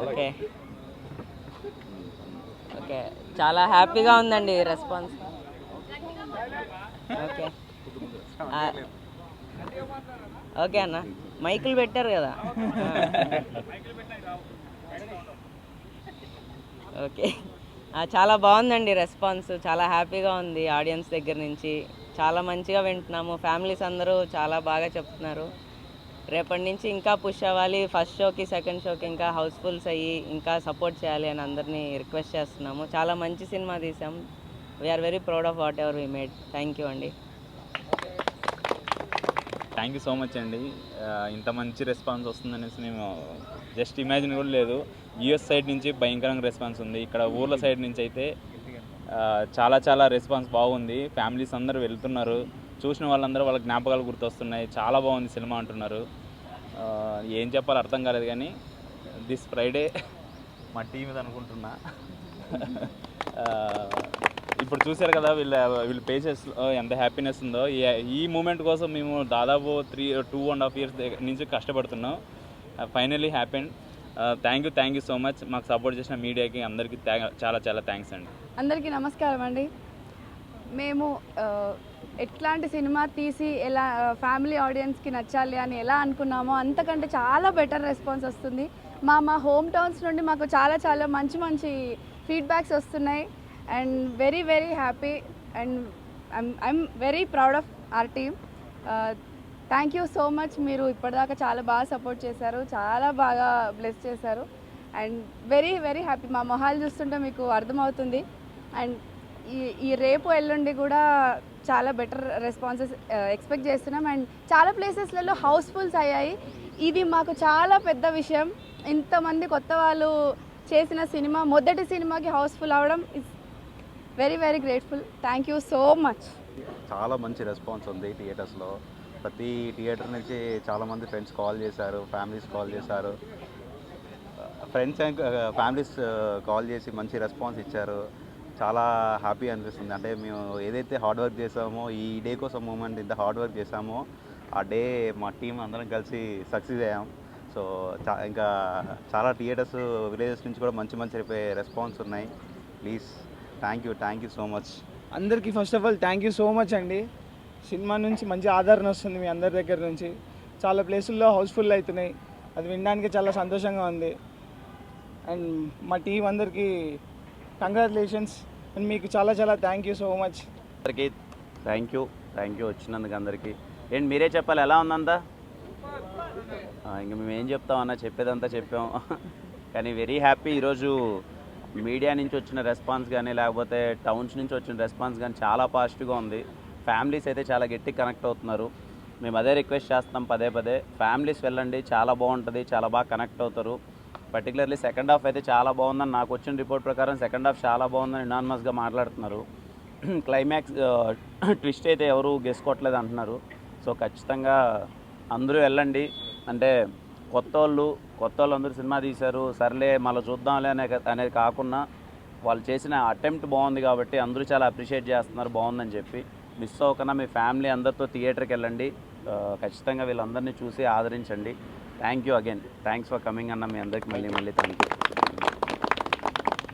Okay okay చాలా హ్యాపీగా ఉందండి రెస్పాన్స్. ఓకే ఓకే అన్న మైకులు పెట్టారు కదా. ఓకే చాలా బాగుందండి రెస్పాన్స్, చాలా హ్యాపీగా ఉంది. ఆడియన్స్ దగ్గర నుంచి చాలా మంచిగా వింటున్నాము. ఫ్యామిలీస్ అందరూ చాలా బాగా చెప్తున్నారు. రేపటి నుంచి ఇంకా పుష్ అవ్వాలి, ఫస్ట్ షోకి సెకండ్ షోకి ఇంకా హౌస్ఫుల్స్ అయ్యి ఇంకా సపోర్ట్ చేయాలి అని అందరినీ రిక్వెస్ట్ చేస్తున్నాము. చాలా మంచి సినిమా తీసాం. We're very proud of whatever we made. Thank you అండి. థ్యాంక్ యూ సో మచ్ అండి. ఇంత మంచి రెస్పాన్స్ వస్తుందనేసి మేము జస్ట్ ఇమాజిన్ కూడా లేదు. యూఎస్ సైడ్ నుంచి భయంకరంగా రెస్పాన్స్ ఉంది. ఇక్కడ ఊర్ల సైడ్ నుంచి అయితే చాలా రెస్పాన్స్ బాగుంది. ఫ్యామిలీస్ అందరూ వెళ్తున్నారు. చూసిన వాళ్ళందరూ వాళ్ళ జ్ఞాపకాలు గుర్తొస్తున్నాయి. చాలా బాగుంది సినిమా అంటున్నారు. ఏం చెప్పాలో అర్థం కాలేదు కానీ దిస్ ఫ్రైడే మా టీం ఇది అనుకుంటున్నా. ఇప్పుడు చూశారు కదా వీళ్ళ పేజెస్లో ఎంత హ్యాపీనెస్ ఉందో. ఈ మూమెంట్ కోసం మేము దాదాపు 2.5 years నుంచి కష్టపడుతున్నాం. Finally happened. Thank you so much. మాకు సపోర్ట్ చేసిన మీడియాకి అందరికీ చాలా థ్యాంక్స్ అండి. అందరికీ నమస్కారం అండి. మేము ఎట్లాంటి సినిమా తీసి ఎలా ఫ్యామిలీ ఆడియన్స్కి నచ్చాలి అని ఎలా అనుకున్నామో అంతకంటే చాలా బెటర్ రెస్పాన్స్ వస్తుంది. మా హోమ్ టౌన్స్ నుండి మాకు చాలా మంచి ఫీడ్బ్యాక్స్ వస్తున్నాయి. And very happy and I'm very proud of our team. Thank you so much. మీరు ఇప్పటిదాకా చాలా బాగా సపోర్ట్ చేశారు, చాలా బాగా బ్లెస్ చేశారు. And very happy. మా మొహాలు చూస్తుంటే మీకు అర్థమవుతుంది. అండ్ ఈ రేపు ఎల్లుండి కూడా చాలా బెటర్ రెస్పాన్సెస్ ఎక్స్పెక్ట్ చేస్తున్నాం. అండ్ చాలా ప్లేసెస్లలో హౌస్ఫుల్స్ అయ్యాయి. ఇది మాకు చాలా పెద్ద విషయం. ఇంతమంది కొత్త వాళ్ళు చేసిన సినిమా, మొదటి సినిమాకి హౌస్ఫుల్ అవ్వడం is very grateful. Thank you so much. చాలా మంచి రెస్పాన్స్ ఉంది థియేటర్స్లో. ప్రతి థియేటర్ నుంచి చాలామంది ఫ్రెండ్స్ కాల్ చేశారు, ఫ్యామిలీస్ కాల్ చేశారు. ఫ్రెండ్స్ అండ్ ఫ్యామిలీస్ కాల్ చేసి మంచి రెస్పాన్స్ ఇచ్చారు. చాలా హ్యాపీ అనిపిస్తుంది. అంటే మేము ఏదైతే హార్డ్ వర్క్ చేసామో, ఈ డే కోసం మూమెంట్ ఇంత హార్డ్ వర్క్ చేసామో, ఆ డే మా టీం అందరం కలిసి సక్సెస్ అయ్యాం. సో ఇంకా చాలా థియేటర్స్ విలేజెస్ నుంచి కూడా మంచి రెస్పాన్స్ ఉన్నాయి. Please thank you so much. అందరికీ first of all thank you so much అండి. సినిమా నుంచి మంచి ఆదరణ వస్తుంది మీ అందరి దగ్గర నుంచి. చాలా ప్లేసుల్లో హౌస్ఫుల్ అవుతున్నాయి. అది వినడానికి చాలా సంతోషంగా ఉంది. అండ్ మా టీం అందరికీ కంగ్రాచులేషన్స్. అండ్ మీకు చాలా థ్యాంక్ యూ సో మచ్. అందరికీ థ్యాంక్ యూ వచ్చినందుకు అందరికీ. ఏంటి మీరే చెప్పాలి, ఎలా ఉందంతా? ఇంక మేము ఏం చెప్తామన్నా, చెప్పేదంతా చెప్పాం. కానీ వెరీ హ్యాపీ. ఈరోజు మీడియా నుంచి వచ్చిన రెస్పాన్స్ కానీ, లేకపోతే టౌన్స్ నుంచి వచ్చిన రెస్పాన్స్ కానీ చాలా పాజిటివ్గా ఉంది. ఫ్యామిలీస్ అయితే చాలా గట్టి కనెక్ట్ అవుతున్నారు. మేము అదే రిక్వెస్ట్ చేస్తాం పదే. ఫ్యామిలీస్ వెళ్ళండి, చాలా బాగుంటుంది, చాలా బాగా కనెక్ట్ అవుతారు. పర్టికులర్లీ సెకండ్ హాఫ్ అయితే చాలా బాగుందని, నాకు వచ్చిన రిపోర్ట్ ప్రకారం సెకండ్ హాఫ్ చాలా బాగుందని యునానిమస్గా మాట్లాడుతున్నారు. క్లైమాక్స్ ట్విస్ట్ అయితే ఎవరు గెస్ కొట్టలేదు అంటున్నారు. సో ఖచ్చితంగా అందరూ వెళ్ళండి. అంటే కొత్త వాళ్ళు అందరూ సినిమా తీశారు, సర్లే మళ్ళీ చూద్దాంలే అనేది కాకుండా వాళ్ళు చేసిన అటెంప్ట్ బాగుంది కాబట్టి అందరూ చాలా అప్రిషియేట్ చేస్తున్నారు బాగుందని చెప్పి. మిస్ అవ్వకుండా మీ ఫ్యామిలీ అందరితో థియేటర్కి వెళ్ళండి. ఖచ్చితంగా వీళ్ళందరినీ చూసి ఆదరించండి. Thank you again. Thanks for coming అన్న. మీ అందరికీ మళ్ళీ థ్యాంక్ యూ.